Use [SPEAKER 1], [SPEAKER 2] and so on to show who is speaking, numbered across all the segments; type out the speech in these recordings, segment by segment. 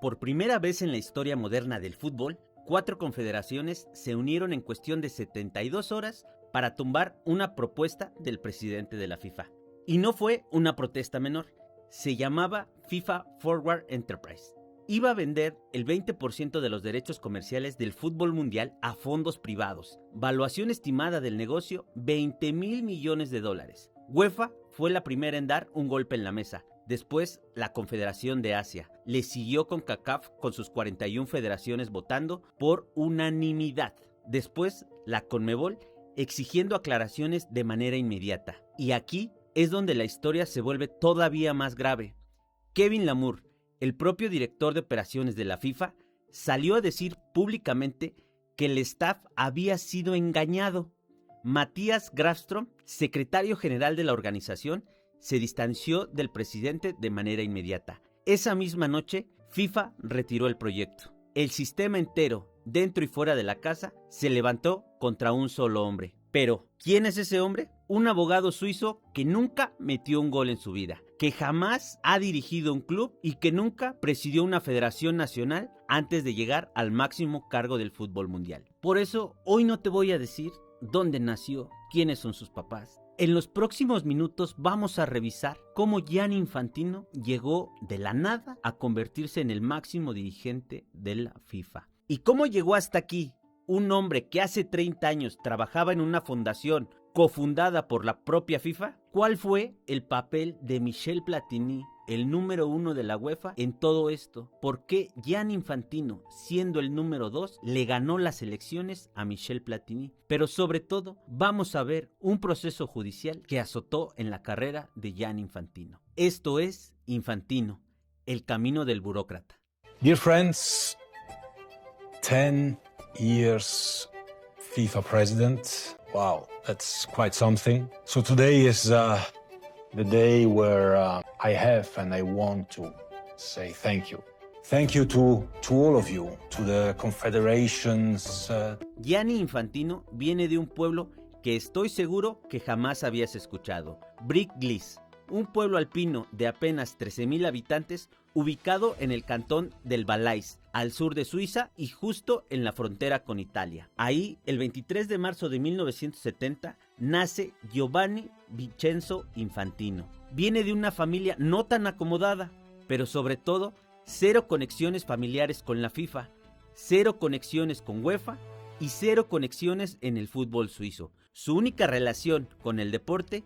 [SPEAKER 1] Por primera vez en la historia moderna del fútbol, 4 confederaciones se unieron en cuestión de 72 horas para tumbar una propuesta del presidente de la FIFA. Y no fue una protesta menor, se llamaba FIFA Forward Enterprise. Iba a vender el 20% de los derechos comerciales del fútbol mundial a fondos privados. Valuación estimada del negocio, $20,000 millones. UEFA fue la primera en dar un golpe en la mesa. Después, la Confederación de Asia. Le siguió CONCACAF con sus 41 federaciones votando por unanimidad. Después, la CONMEBOL exigiendo aclaraciones de manera inmediata. Y aquí es donde la historia se vuelve todavía más grave. Kevin Lamour, el propio director de operaciones de la FIFA, salió a decir públicamente que el staff había sido engañado. Matías Grafström, secretario general de la organización, se distanció del presidente de manera inmediata. Esa misma noche, FIFA retiró el proyecto. El sistema entero, dentro y fuera de la casa, se levantó contra un solo hombre. Pero, ¿quién es ese hombre? Un abogado suizo que nunca metió un gol en su vida, que jamás ha dirigido un club y que nunca presidió una federación nacional antes de llegar al máximo cargo del fútbol mundial. Por eso, hoy no te voy a decir dónde nació, quiénes son sus papás. En los próximos minutos vamos a revisar cómo Gianni Infantino llegó de la nada a convertirse en el máximo dirigente de la FIFA. ¿Y cómo llegó hasta aquí un hombre que hace 30 años trabajaba en una fundación cofundada por la propia FIFA? ¿Cuál fue el papel de Michel Platini, el número 1 de la UEFA, en todo esto? ¿Por qué Gianni Infantino, siendo el número 2, le ganó las elecciones a Michel Platini? Pero sobre todo, vamos a ver un proceso judicial que azotó en la carrera de Gianni Infantino. Esto es Infantino, el camino del burócrata.
[SPEAKER 2] Dear friends, 10 years FIFA president. Wow, that's quite something. So today is the day where I have and I want to say thank you. Thank you to all of you, to the confederations.
[SPEAKER 1] Gianni Infantino viene de un pueblo que estoy seguro que jamás habías escuchado. Brick-Glis, un pueblo alpino de apenas 13,000 habitantes ubicado en el cantón del Valais, al sur de Suiza y justo en la frontera con Italia. Ahí, el 23 de marzo de 1970, nace Giovanni Vincenzo Infantino. Viene de una familia no tan acomodada, pero sobre todo, 0 conexiones familiares con la FIFA, 0 conexiones con UEFA y 0 conexiones en el fútbol suizo. Su única relación con el deporte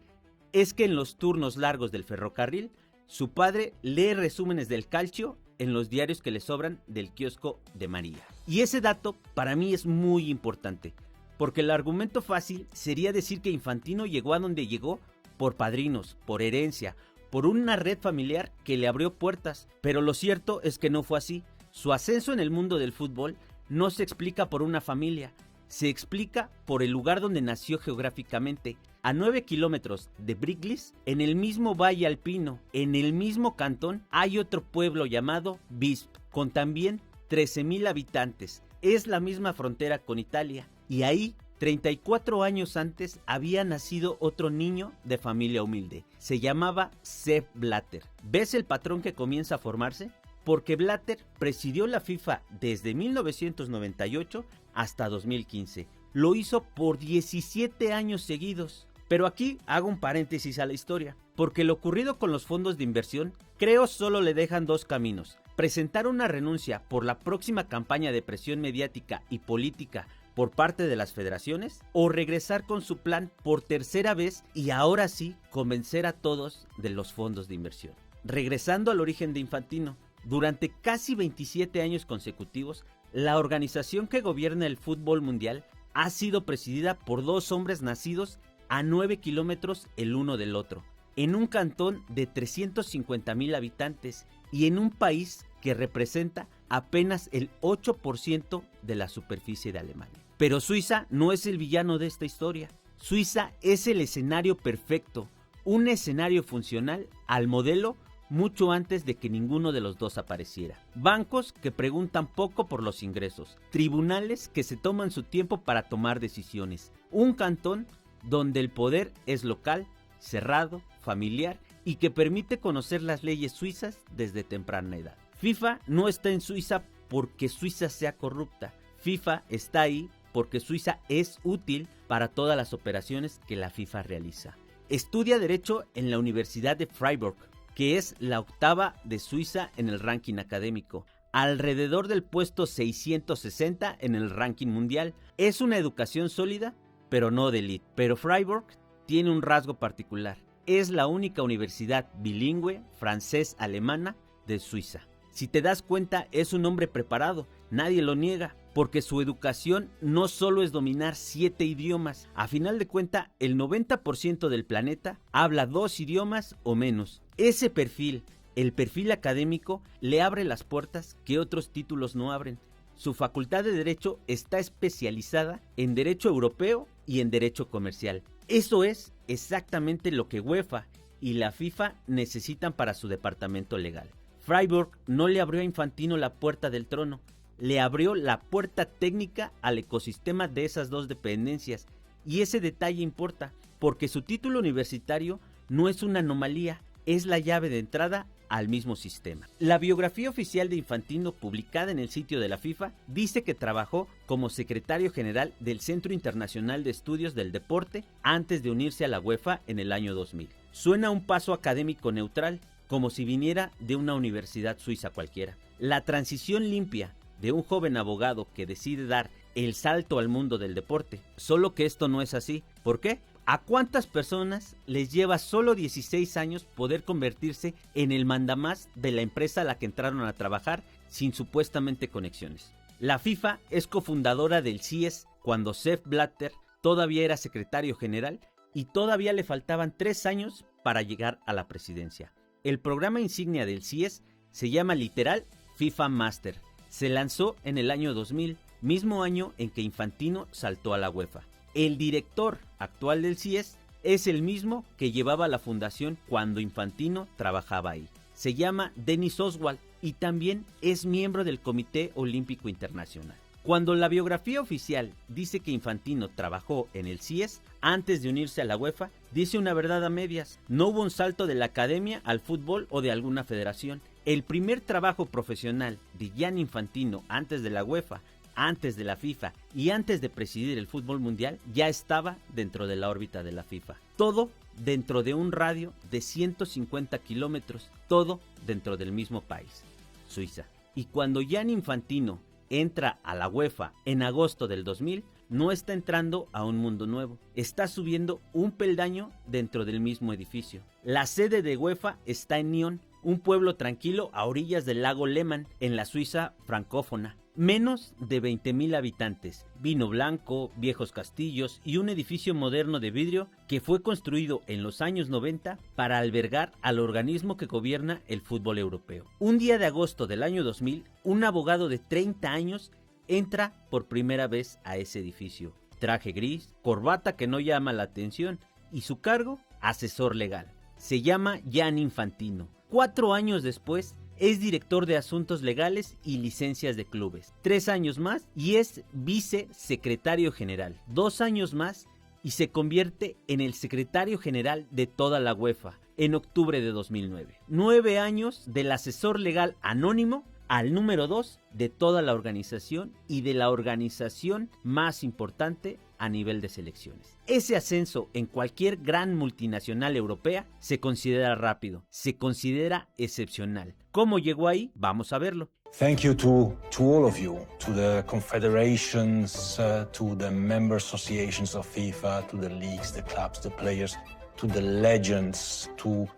[SPEAKER 1] es que en los turnos largos del ferrocarril, su padre lee resúmenes del calcio en los diarios que le sobran del kiosco de María. Y ese dato para mí es muy importante, porque el argumento fácil sería decir que Infantino llegó a donde llegó por padrinos, por herencia, por una red familiar que le abrió puertas, pero lo cierto es que no fue así. Su ascenso en el mundo del fútbol no se explica por una familia, se explica por el lugar donde nació geográficamente. A 9 kilómetros de Brick-Glis, en el mismo valle alpino, en el mismo cantón, hay otro pueblo llamado Visp, con también 13,000 habitantes. Es la misma frontera con Italia. Y ahí, 34 años antes, había nacido otro niño de familia humilde. Se llamaba Sepp Blatter. ¿Ves el patrón que comienza a formarse? Porque Blatter presidió la FIFA desde 1998 hasta 2015. Lo hizo por 17 años seguidos. Pero aquí hago un paréntesis a la historia, porque lo ocurrido con los fondos de inversión, creo solo le dejan 2 caminos: presentar una renuncia por la próxima campaña de presión mediática y política por parte de las federaciones, o regresar con su plan por tercera vez y ahora sí convencer a todos de los fondos de inversión. Regresando al origen de Infantino, durante casi 27 años consecutivos, la organización que gobierna el fútbol mundial ha sido presidida por 2 hombres nacidos a 9 kilómetros el uno del otro, en un cantón de 350,000 habitantes y en un país que representa apenas el 8% de la superficie de Alemania. Pero Suiza no es el villano de esta historia. Suiza es el escenario perfecto, un escenario funcional al modelo mucho antes de que ninguno de los dos apareciera. Bancos que preguntan poco por los ingresos, tribunales que se toman su tiempo para tomar decisiones, un cantón donde el poder es local, cerrado, familiar y que permite conocer las leyes suizas desde temprana edad. FIFA no está en Suiza porque Suiza sea corrupta. FIFA está ahí porque Suiza es útil para todas las operaciones que la FIFA realiza. Estudia Derecho en la Universidad de Freiburg, que es la octava de Suiza en el ranking académico, alrededor del puesto 660 en el ranking mundial. Es una educación sólida, pero no de élite. Pero Freiburg tiene un rasgo particular. Es la única universidad bilingüe francés-alemana de Suiza. Si te das cuenta, es un hombre preparado, nadie lo niega, porque su educación no solo es dominar 7 idiomas. A final de cuentas, el 90% del planeta habla 2 idiomas o menos. Ese perfil, el perfil académico, le abre las puertas que otros títulos no abren. Su facultad de Derecho está especializada en Derecho Europeo y en Derecho Comercial. Eso es exactamente lo que UEFA y la FIFA necesitan para su departamento legal. Freiburg no le abrió a Infantino la puerta del trono, le abrió la puerta técnica al ecosistema de esas dos dependencias, y ese detalle importa, porque su título universitario no es una anomalía, es la llave de entrada al mismo sistema. La biografía oficial de Infantino, publicada en el sitio de la FIFA, dice que trabajó como secretario general del Centro Internacional de Estudios del Deporte antes de unirse a la UEFA en el año 2000. Suena un paso académico neutral, como si viniera de una universidad suiza cualquiera. La transición limpia de un joven abogado que decide dar el salto al mundo del deporte. Solo que esto no es así. ¿Por qué? ¿A cuántas personas les lleva solo 16 años poder convertirse en el mandamás de la empresa a la que entraron a trabajar sin supuestamente conexiones? La FIFA es cofundadora del CIES cuando Sepp Blatter todavía era secretario general y todavía le faltaban 3 años para llegar a la presidencia. El programa insignia del CIES se llama literal FIFA Master. Se lanzó en el año 2000, mismo año en que Infantino saltó a la UEFA. El director actual del CIES es el mismo que llevaba la fundación cuando Infantino trabajaba ahí. Se llama Dennis Oswald y también es miembro del Comité Olímpico Internacional. Cuando la biografía oficial dice que Infantino trabajó en el CIES antes de unirse a la UEFA, dice una verdad a medias. No hubo un salto de la academia al fútbol o de alguna federación. El primer trabajo profesional de Gianni Infantino antes de la UEFA, antes de la FIFA y antes de presidir el fútbol mundial ya estaba dentro de la órbita de la FIFA. Todo dentro de un radio de 150 kilómetros, todo dentro del mismo país, Suiza. Y cuando Gianni Infantino entra a la UEFA en agosto del 2000, no está entrando a un mundo nuevo, está subiendo un peldaño dentro del mismo edificio. La sede de UEFA está en Nyon, un pueblo tranquilo a orillas del lago Lehmann, en la Suiza francófona. Menos de 20,000 habitantes, vino blanco, viejos castillos y un edificio moderno de vidrio que fue construido en los años 90 para albergar al organismo que gobierna el fútbol europeo. Un día de agosto del año 2000, un abogado de 30 años entra por primera vez a ese edificio. Traje gris, corbata que no llama la atención y su cargo, asesor legal. Se llama Gianni Infantino. 4 años después, es director de asuntos legales y licencias de clubes. 3 años más y es vicesecretario general. 2 años más y se convierte en el secretario general de toda la UEFA en octubre de 2009. 9 años del asesor legal anónimo al número 2 de toda la organización y de la organización más importante a nivel de selecciones. Ese ascenso en cualquier gran multinacional europea se considera rápido, se considera excepcional. ¿Cómo llegó ahí? Vamos a verlo.
[SPEAKER 2] Thank you to all of you, to the confederations, to the member associations of FIFA, to the leagues, the clubs, the players, to the legends, to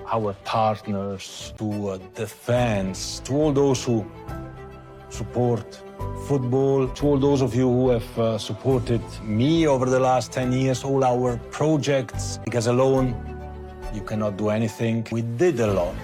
[SPEAKER 2] our partners, to the fans, to all those who support football, to all those of you who have supported me over the last 10 years, all our projects, because alone you cannot do anything. We did a lot.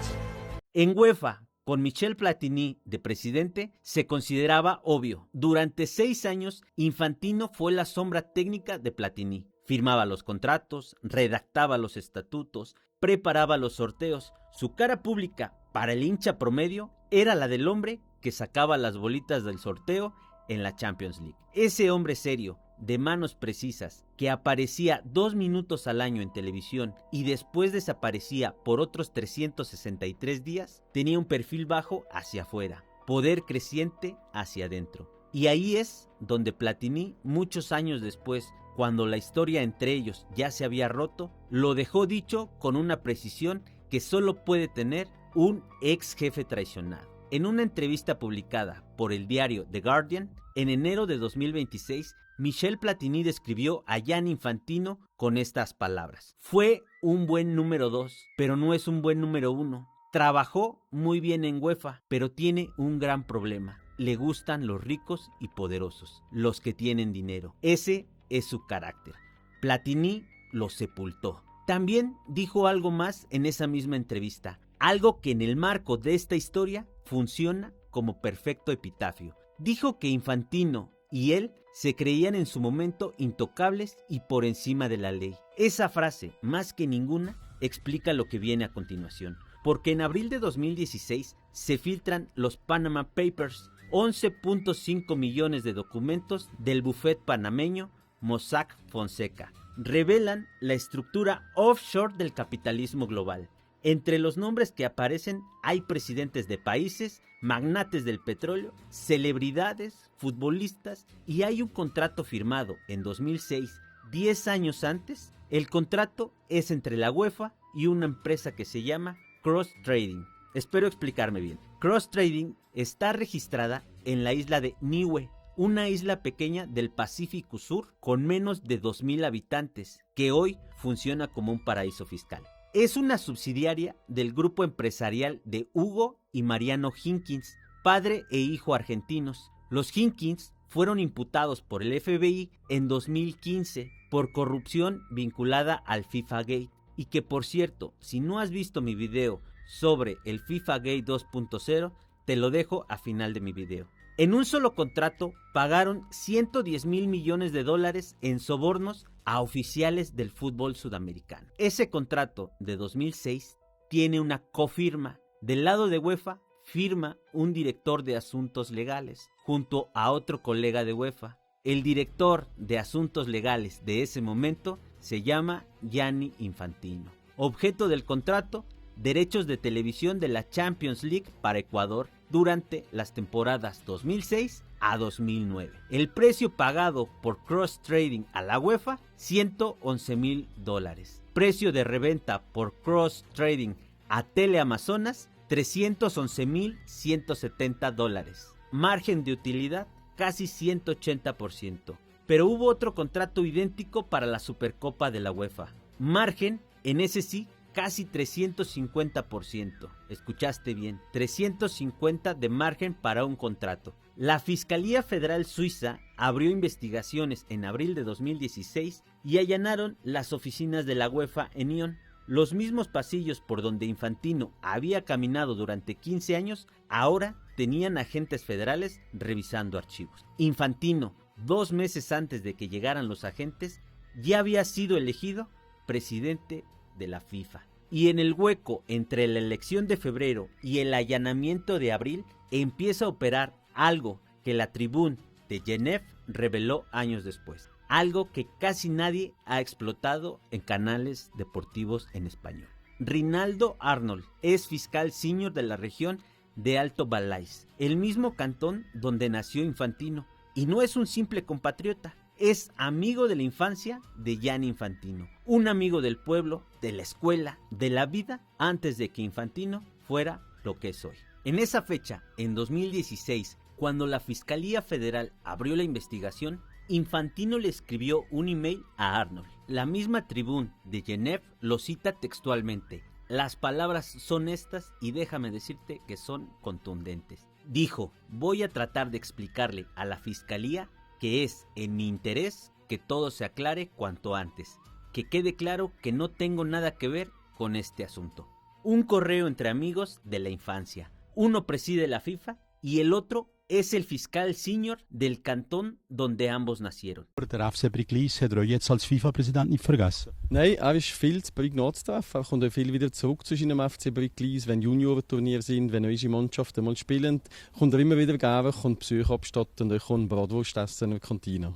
[SPEAKER 1] En UEFA, con Michel Platini de presidente, se consideraba obvio. Durante 6 años, Infantino fue la sombra técnica de Platini. Firmaba los contratos, redactaba los estatutos, preparaba los sorteos. Su cara pública para el hincha promedio era la del hombre que sacaba las bolitas del sorteo en la Champions League. Ese hombre serio, de manos precisas, que aparecía 2 minutos al año en televisión y después desaparecía por otros 363 días, tenía un perfil bajo hacia afuera, poder creciente hacia adentro. Y ahí es donde Platini, muchos años después, cuando la historia entre ellos ya se había roto, lo dejó dicho con una precisión que solo puede tener un ex jefe traicionado. En una entrevista publicada por el diario The Guardian, en enero de 2026, Michel Platini describió a Gianni Infantino con estas palabras: fue un buen número 2, pero no es un buen número 1. Trabajó muy bien en UEFA, pero tiene un gran problema. Le gustan los ricos y poderosos, los que tienen dinero. Ese es su carácter. Platini lo sepultó. También dijo algo más en esa misma entrevista, algo que en el marco de esta historia funciona como perfecto epitafio. Dijo que Infantino y él se creían en su momento intocables y por encima de la ley. Esa frase, más que ninguna, explica lo que viene a continuación, porque en abril de 2016 se filtran los Panama Papers, 11.5 millones de documentos del bufete panameño Mossack Fonseca. Revelan la estructura offshore del capitalismo global. Entre los nombres que aparecen hay presidentes de países, magnates del petróleo, celebridades, futbolistas, y hay un contrato firmado en 2006, 10 años antes. El contrato es entre la UEFA y una empresa que se llama Cross Trading. Espero explicarme bien. Cross Trading está registrada en la isla de Niue, una isla pequeña del Pacífico Sur con menos de 2,000 habitantes, que hoy funciona como un paraíso fiscal. Es una subsidiaria del grupo empresarial de Hugo y Mariano Hinkins, padre e hijo argentinos. Los Hinkins fueron imputados por el FBI en 2015 por corrupción vinculada al FIFA Gate. Y que, por cierto, si no has visto mi video sobre el FIFA Gate 2.0, te lo dejo a final de mi video. En un solo contrato pagaron 110 mil millones de dólares en sobornos a oficiales del fútbol sudamericano. Ese contrato de 2006 tiene una cofirma. Del lado de UEFA firma un director de asuntos legales junto a otro colega de UEFA. El director de asuntos legales de ese momento se llama Gianni Infantino. Objeto del contrato: derechos de televisión de la Champions League para Ecuador durante las temporadas 2006 a 2009. El precio pagado por Cross Trading a la UEFA, $111,000. Precio de reventa por Cross Trading a Teleamazonas, $311,170. Margen de utilidad, casi 180%. Pero hubo otro contrato idéntico para la Supercopa de la UEFA. Margen, en ese sí, casi 350%. Escuchaste bien, 350 de margen para un contrato. La Fiscalía Federal Suiza abrió investigaciones en abril de 2016 y allanaron las oficinas de la UEFA en Lyon. Los mismos pasillos por donde Infantino había caminado durante 15 años, ahora tenían agentes federales revisando archivos. Infantino, 2 meses antes de que llegaran los agentes, ya había sido elegido presidente de la FIFA. Y en el hueco entre la elección de febrero y el allanamiento de abril empieza a operar algo que la Tribune de Genève reveló años después. Algo que casi nadie ha explotado en canales deportivos en español. Rinaldo Arnold es fiscal senior de la región de Alto Valais, el mismo cantón donde nació Infantino. Y no es un simple compatriota. Es amigo de la infancia de Gianni Infantino, un amigo del pueblo, de la escuela, de la vida, antes de que Infantino fuera lo que es hoy. En esa fecha, en 2016, cuando la Fiscalía Federal abrió la investigación, Infantino le escribió un email a Arnold. La misma Tribune de Genève lo cita textualmente. Las palabras son estas y déjame decirte que son contundentes. Dijo: voy a tratar de explicarle a la Fiscalía que es en mi interés que todo se aclare cuanto antes, que quede claro que no tengo nada que ver con este asunto. Un correo entre amigos de la infancia. Uno preside la FIFA y el otro es el fiscal senior del cantón donde ambos nacieron.
[SPEAKER 3] Der FC Briglis hat er jetzt als FIFA-Präsident nicht vergessen.
[SPEAKER 4] Nein, er ist viel zu Brig nachzutreffen. Er kommt auch viel wieder zurück zu seinem FC Briglis, wenn Juniorenturniere sind, wenn unsere Mannschaften mal spielen. Kommt er immer wieder geben, kommt Besuch abstatten und kommt Bratwurst essen in der Kantine.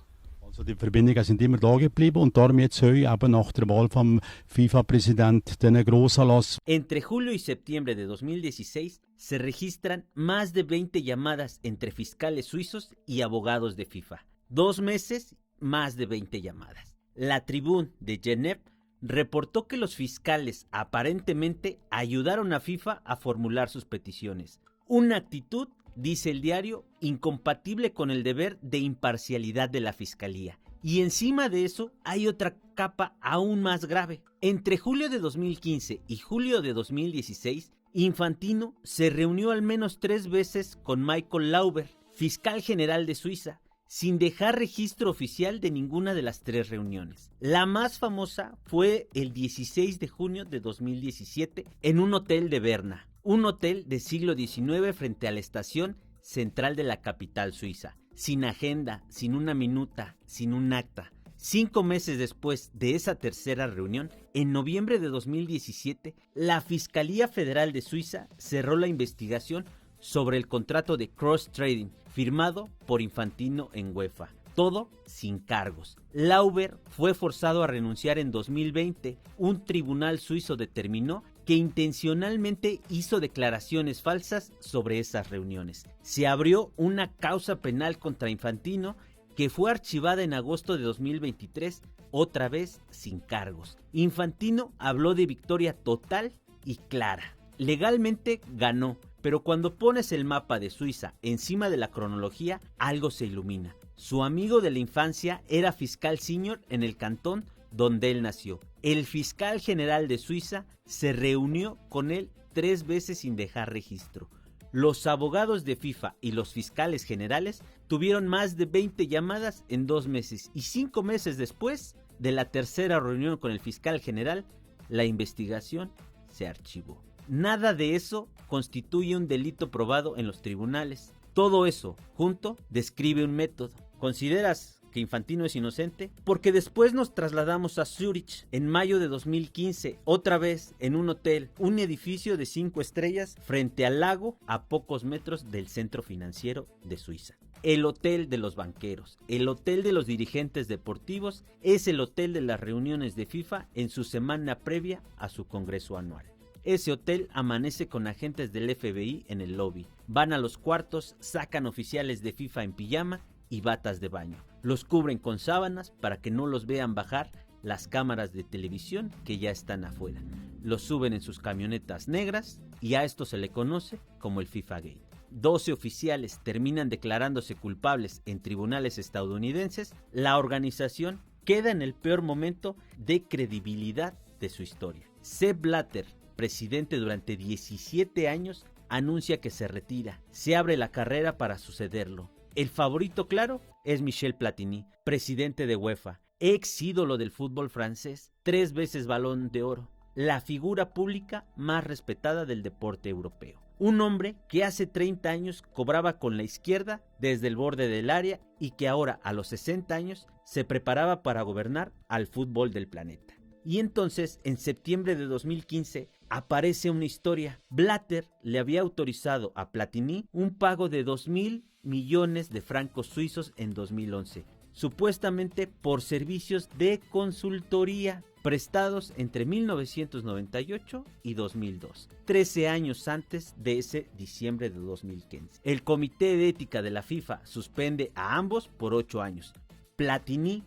[SPEAKER 3] Also die Verbindungen sind immer da geblieben und darum jetzt heute eben nach der Wahl vom FIFA-Präsident den Grossanlass.
[SPEAKER 1] Entre julio y septiembre de 2016 se registran más de 20 llamadas entre fiscales suizos y abogados de FIFA. 2 meses, más de 20 llamadas. La Tribune de Genève reportó que los fiscales aparentemente ayudaron a FIFA a formular sus peticiones. Una actitud, dice el diario, incompatible con el deber de imparcialidad de la fiscalía. Y encima de eso hay otra capa aún más grave. Entre julio de 2015 y julio de 2016, Infantino se reunió al menos 3 veces con Michael Lauber, fiscal general de Suiza, sin dejar registro oficial de ninguna de las 3 reuniones. La más famosa fue el 16 de junio de 2017 en un hotel de Berna, un hotel de siglo XIX frente a la estación central de la capital suiza, sin agenda, sin una minuta, sin un acta. 5 meses después de esa tercera reunión, en noviembre de 2017, la Fiscalía Federal de Suiza cerró la investigación sobre el contrato de cross-trading firmado por Infantino en UEFA. Todo sin cargos. Lauber fue forzado a renunciar en 2020. Un tribunal suizo determinó que intencionalmente hizo declaraciones falsas sobre esas reuniones. Se abrió una causa penal contra Infantino que fue archivada en agosto de 2023, otra vez sin cargos. Infantino habló de victoria total y clara. Legalmente ganó, pero cuando pones el mapa de Suiza encima de la cronología, algo se ilumina. Su amigo de la infancia era fiscal senior en el cantón donde él nació. El fiscal general de Suiza se reunió con él 3 veces sin dejar registro. Los abogados de FIFA y los fiscales generales tuvieron más de 20 llamadas en 2 meses y 5 meses después de la tercera reunión con el fiscal general, la investigación se archivó. Nada de eso constituye un delito probado en los tribunales. Todo eso junto describe un método. ¿Consideras que Infantino es inocente? Porque después nos trasladamos a Zúrich en mayo de 2015, otra vez en un hotel, un edificio de 5 estrellas frente al lago a pocos metros del centro financiero de Suiza. El hotel de los banqueros, el hotel de los dirigentes deportivos, es el hotel de las reuniones de FIFA en su semana previa a su congreso anual. Ese hotel amanece con agentes del FBI en el lobby. Van a los cuartos, sacan oficiales de FIFA en pijama y batas de baño. Los cubren con sábanas para que no los vean bajar las cámaras de televisión que ya están afuera. Los suben en sus camionetas negras y a esto se le conoce como el FIFA Gate. 12 oficiales terminan declarándose culpables en tribunales estadounidenses. La organización queda en el peor momento de credibilidad de su historia. Sepp Blatter, presidente durante 17 años, anuncia que se retira. Se abre la carrera para sucederlo. El favorito claro es Michel Platini, presidente de UEFA, ex ídolo del fútbol francés, 3 veces Balón de Oro, la figura pública más respetada del deporte europeo. Un hombre que hace 30 años cobraba con la izquierda desde el borde del área y que ahora a los 60 años se preparaba para gobernar al fútbol del planeta. Y entonces, en septiembre de 2015, aparece una historia. Blatter le había autorizado a Platini un pago de 2.000 millones de francos suizos en 2011, supuestamente por servicios de consultoría prestados entre 1998 y 2002, 13 años antes de ese diciembre de 2015. El Comité de Ética de la FIFA suspende a ambos por 8 años. Platini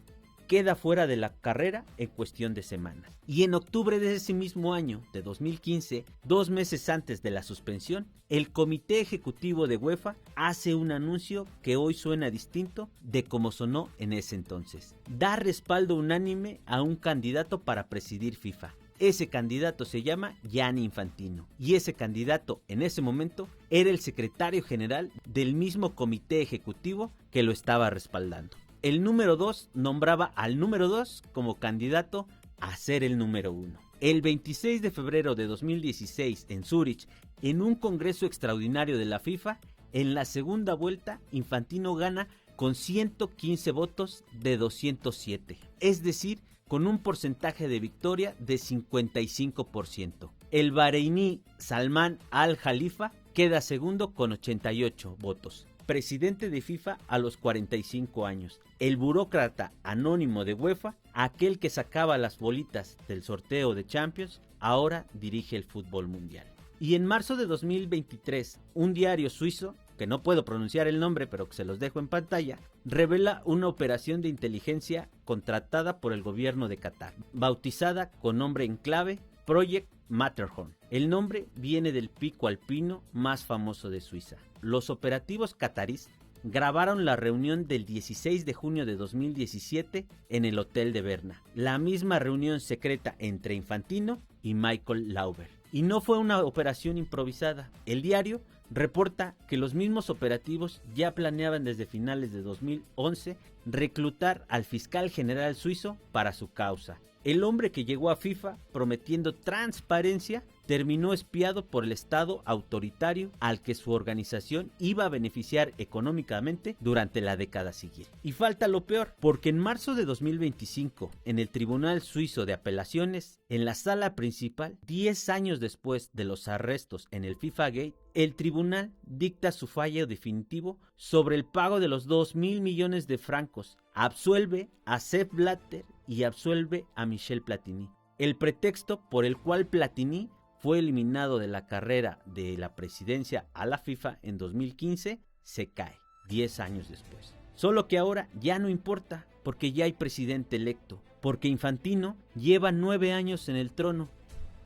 [SPEAKER 1] queda fuera de la carrera en cuestión de semanas. Y en octubre de ese mismo año, de 2015, 2 meses antes de la suspensión, el Comité Ejecutivo de UEFA hace un anuncio que hoy suena distinto de como sonó en ese entonces. Da respaldo unánime a un candidato para presidir FIFA. Ese candidato se llama Gianni Infantino y ese candidato en ese momento era el secretario general del mismo Comité Ejecutivo que lo estaba respaldando. El número 2 nombraba al número 2 como candidato a ser el número 1. El 26 de febrero de 2016 en Zúrich, en un congreso extraordinario de la FIFA, en la segunda vuelta Infantino gana con 115 votos de 207, es decir, con un porcentaje de victoria de 55%. El bahreiní Salman Al Khalifa queda segundo con 88 votos. presidente de FIFA a los 45 años. El burócrata anónimo de UEFA, aquel que sacaba las bolitas del sorteo de Champions, ahora dirige el fútbol mundial. Y en marzo de 2023, un diario suizo, que no puedo pronunciar el nombre pero que se los dejo en pantalla, revela una operación de inteligencia contratada por el gobierno de Qatar, bautizada con nombre en clave Project Matterhorn. El nombre viene del pico alpino más famoso de Suiza. Los operativos catarís grabaron la reunión del 16 de junio de 2017 en el Hotel de Berna, la misma reunión secreta entre Infantino y Michael Lauber. Y no fue una operación improvisada. El diario reporta que los mismos operativos ya planeaban desde finales de 2011 reclutar al fiscal general suizo para su causa. El hombre que llegó a FIFA prometiendo transparencia terminó espiado por el Estado autoritario al que su organización iba a beneficiar económicamente durante la década siguiente. Y falta lo peor, porque en marzo de 2025, en el Tribunal Suizo de Apelaciones, en la sala principal, 10 años después de los arrestos en el FIFA Gate, el tribunal dicta su fallo definitivo sobre el pago de los 2.000 millones de francos, absuelve a Sepp Blatter y absuelve a Michel Platini. El pretexto por el cual Platini fue eliminado de la carrera de la presidencia a la FIFA en 2015 se cae 10 años después. Solo que ahora ya no importa, porque ya hay presidente electo, porque Infantino lleva 9 años en el trono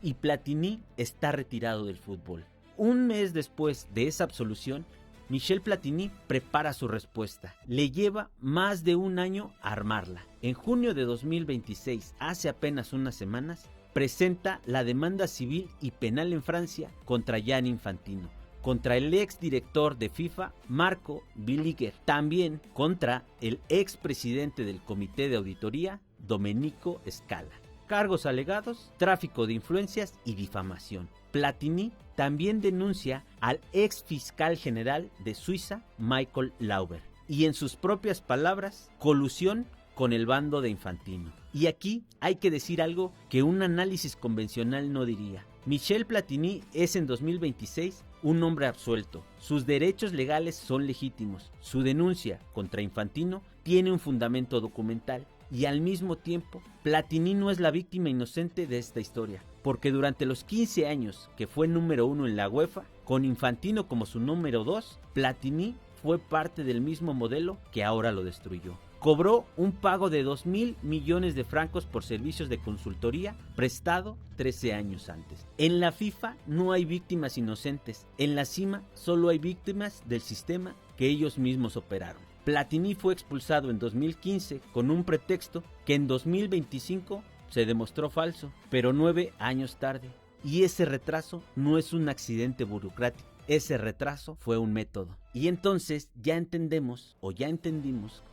[SPEAKER 1] y Platini está retirado del fútbol. Un mes después de esa absolución, Michel Platini prepara su respuesta. Le lleva más de un año armarla. En junio de 2026, hace apenas unas semanas, presenta la demanda civil y penal en Francia contra Gianni Infantino, contra el ex director de FIFA, Marco Billiger, también contra el ex presidente del comité de auditoría, Domenico Scala. Cargos alegados, tráfico de influencias y difamación. Platini también denuncia al ex fiscal general de Suiza, Michael Lauber, y en sus propias palabras, colusión con el bando de Infantino. Y aquí hay que decir algo que un análisis convencional no diría. Michel Platini es en 2026 un hombre absuelto. Sus derechos legales son legítimos. Su denuncia contra Infantino tiene un fundamento documental. Y al mismo tiempo, Platini no es la víctima inocente de esta historia, porque durante los 15 años que fue número 1 en la UEFA, con Infantino como su número 2, Platini fue parte del mismo modelo que ahora lo destruyó. Cobró un pago de 2.000 millones de francos por servicios de consultoría prestado 13 años antes. En la FIFA no hay víctimas inocentes, en la cima solo hay víctimas del sistema que ellos mismos operaron. Platini fue expulsado en 2015 con un pretexto que en 2025 se demostró falso, pero 9 años tarde. Y ese retraso no es un accidente burocrático, ese retraso fue un método. Y entonces ya entendimos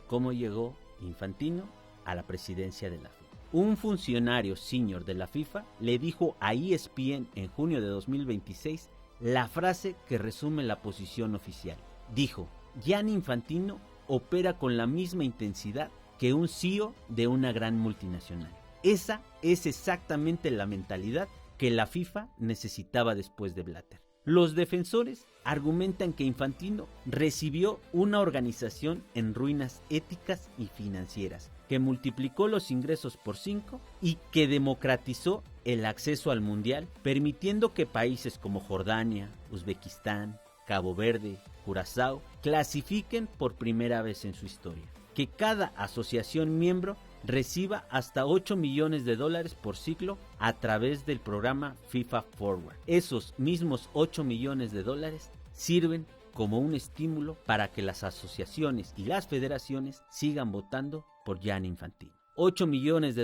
[SPEAKER 1] cómo llegó Infantino a la presidencia de la FIFA. Un funcionario senior de la FIFA le dijo a ESPN en junio de 2026 la frase que resume la posición oficial. Dijo: Gianni Infantino opera con la misma intensidad que un CEO de una gran multinacional. Esa es exactamente la mentalidad que la FIFA necesitaba después de Blatter. Los defensores argumentan que Infantino recibió una organización en ruinas éticas y financieras, que multiplicó los ingresos por 5 y que democratizó el acceso al mundial, permitiendo que países como Jordania, Uzbekistán, Cabo Verde, Curazao clasifiquen por primera vez en su historia. Que cada asociación miembro reciba hasta $8 millones por ciclo a través del programa FIFA Forward. Esos mismos $8 millones sirven como un estímulo para que las asociaciones y las federaciones sigan votando por Gianni Infantino. $8 millones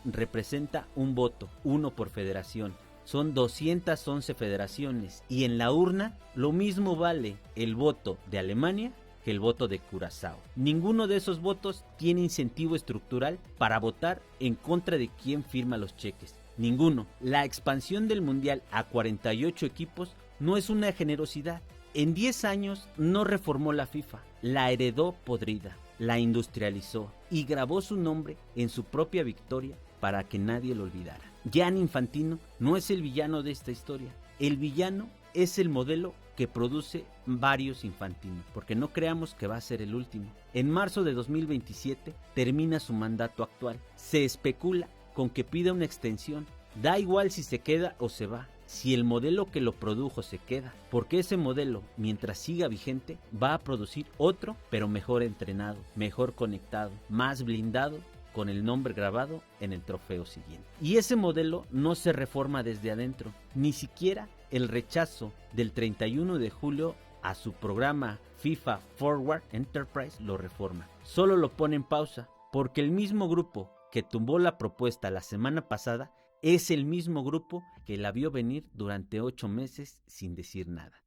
[SPEAKER 1] representa un voto, uno por federación. Son 211 federaciones y en la urna lo mismo vale el voto de Alemania que el voto de Curazao. Ninguno de esos votos tiene incentivo estructural para votar en contra de quien firma los cheques. Ninguno. La expansión del mundial a 48 equipos no es una generosidad. En 10 años no reformó la FIFA, la heredó podrida, la industrializó y grabó su nombre en su propia victoria para que nadie lo olvidara. Gianni Infantino no es el villano de esta historia. El villano es el modelo que produce varios Infantino, porque no creamos que va a ser el último. En marzo de 2027 termina su mandato actual. Se especula con que pida una extensión. Da igual si se queda o se va, si el modelo que lo produjo se queda, porque ese modelo, mientras siga vigente, va a producir otro, pero mejor entrenado, mejor conectado, más blindado, con el nombre grabado en el trofeo siguiente. Y ese modelo no se reforma desde adentro, ni siquiera el rechazo del 31 de julio a su programa FIFA Forward Enterprise lo reforma. Solo lo pone en pausa, porque el mismo grupo que tumbó la propuesta la semana pasada es el mismo grupo que la vio venir durante 8 meses sin decir nada.